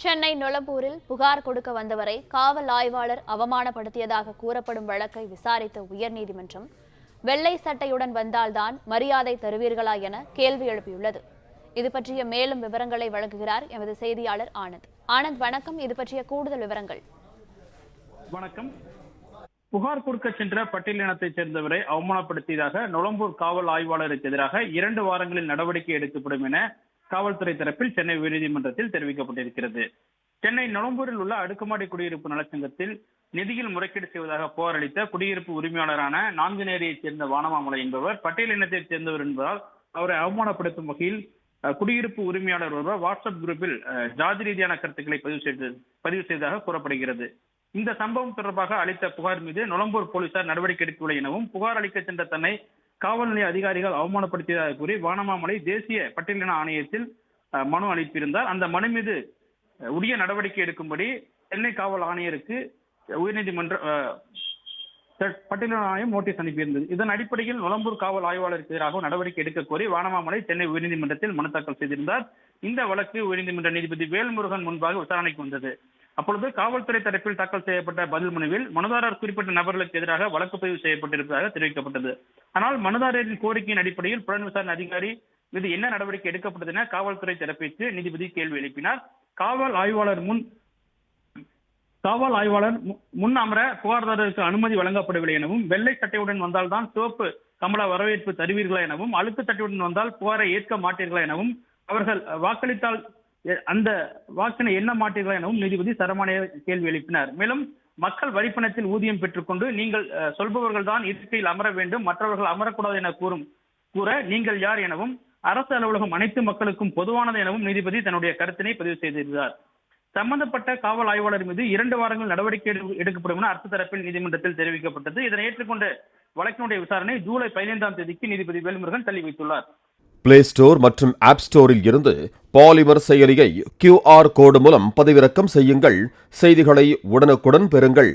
சென்னை நொளம்பூரில் புகார் கொடுக்க வந்தவரை காவல் ஆய்வாளர் அவமானப்படுத்தியதாக கூறப்படும் வழக்கை விசாரித்த உயர்நீதிமன்றம் வெள்ளை சட்டையுடன் வந்தால்தான் மரியாதை தருவீர்களா என கேள்வி எழுப்பியுள்ளது. இது பற்றிய மேலும் விவரங்களை வழங்குகிறார் எமது செய்தியாளர் ஆனந்த். ஆனந்த், வணக்கம். இது பற்றிய கூடுதல் விவரங்கள். வணக்கம். புகார் கொடுக்க சென்ற பட்டியலினத்தைச் சேர்ந்தவரை அவமானப்படுத்தியதாக நொளம்பூர் காவல் ஆய்வாளருக்கு எதிராக 2 வாரங்களில் நடவடிக்கை எடுக்கப்படும் என காவல்துறை தரப்பில் சென்னை உயர்நீதிமன்றத்தில் தெரிவிக்கப்பட்டிருக்கிறது. சென்னை நொளம்பூரில் உள்ள அடுக்குமாடி குடியிருப்பு நலச்சங்கத்தில் நிதியில் முறைகேடு செய்வதாக புகார் அளித்த குடியிருப்பு உரிமையாளரான நான்குநேரியைச் சேர்ந்த வானமாமலை என்பவர் பட்டியலினத்தைச் சேர்ந்தவர் என்பதால் அவரை அவமானப்படுத்தும் வகையில் குடியிருப்பு உரிமையாளர் ஒருவர் வாட்ஸ்அப் குரூப்பில் ஜாதி ரீதியான கருத்துக்களை பதிவு செய்ததாக கூறப்படுகிறது. இந்த சம்பவம் தொடர்பாக அளித்த புகார் மீது நொளம்பூர் போலீசார் நடவடிக்கை எடுக்கவில்லை எனவும், புகார் அளிக்க சென்ற தன்னை காவல் நிலைய அதிகாரிகள் அவமானப்படுத்தியதாக கூறி வானமாமலை தேசிய பட்டியலின ஆணையத்தில் மனு அளித்திருந்தார். அந்த மனு மீது உரிய நடவடிக்கை எடுக்கும்படி சென்னை காவல் ஆணையருக்கு உயர்நீதிமன்ற பட்டியலின ஆணையம் நோட்டீஸ் அனுப்பியிருந்தது. இதன் அடிப்படையில் நொளம்பூர் காவல் ஆய்வாளருக்கு எதிராக நடவடிக்கை எடுக்க கோரி வானமாமலை சென்னை உயர்நீதிமன்றத்தில் மனு தாக்கல் செய்திருந்தார். இந்த வழக்கு உயர்நீதிமன்ற நீதிபதி வேல்முருகன் முன்பாக விசாரணைக்கு வந்தது. அப்பொழுது காவல்துறை தரப்பில் தாக்கல் செய்யப்பட்ட பதில் மனுவில் மனுதாரர் குறிப்பிட்ட நபர்களுக்கு எதிராக வழக்கு பதிவு செய்யப்பட்டிருப்பதாக தெரிவிக்கப்பட்டது. ஆனால் மனுதாரரின் கோரிக்கையின் அடிப்படையில் புலன் விசாரணை அதிகாரி மீது என்ன நடவடிக்கை எடுக்கப்பட்டது என காவல்துறை தரப்பிற்கு நீதிபதி கேள்வி எழுப்பினார். காவல் ஆய்வாளர் முன் அமர புகார்தாரருக்கு அனுமதி வழங்கப்படவில்லை எனவும், வெள்ளை சட்டையுடன் வந்தால்தான் சிவப்பு கமல வரவேற்பு தருவீர்களா எனவும், அழுக்கு சட்டையுடன் வந்தால் புகாரை ஏற்க மாட்டீர்களா எனவும், அவர்கள் வாக்களித்தால் அந்த வாக்கினை எண்ண மாட்டீர்களா எனவும் நீதிபதி சரமானிய கேள்வி எழுப்பினார். மேலும் மக்கள் வரிப்பணத்தில் ஊதியம் பெற்றுக்கொண்டு நீங்கள் சொல்பவர்கள் தான் இருக்கையில் அமர வேண்டும், மற்றவர்கள் அமரக்கூடாது என கூற நீங்கள் யார் எனவும், அரசு அலுவலகம் அனைத்து மக்களுக்கும் பொதுவானது எனவும் நீதிபதி தன்னுடைய கருத்தினை பதிவு செய்திருந்தார். சம்பந்தப்பட்ட காவல் ஆய்வாளர் மீது 2 வாரங்கள் நடவடிக்கை எடுக்கப்படும் என அரசு தரப்பில் நீதிமன்றத்தில் தெரிவிக்கப்பட்டது. இதனை ஏற்றுக்கொண்ட வழக்கினுடைய விசாரணை ஜூலை 15ஆம் தேதிக்கு நீதிபதி வேல்முருகன் தள்ளி வைத்துள்ளார். பிளே ஸ்டோர் மற்றும் ஆப் ஸ்டோரில் இருந்து பாலிமர் செயலியை QR கோடு மூலம் பதிவிறக்கம் செய்யுங்கள். செய்திகளை உடனுக்குடன் பெறுங்கள்.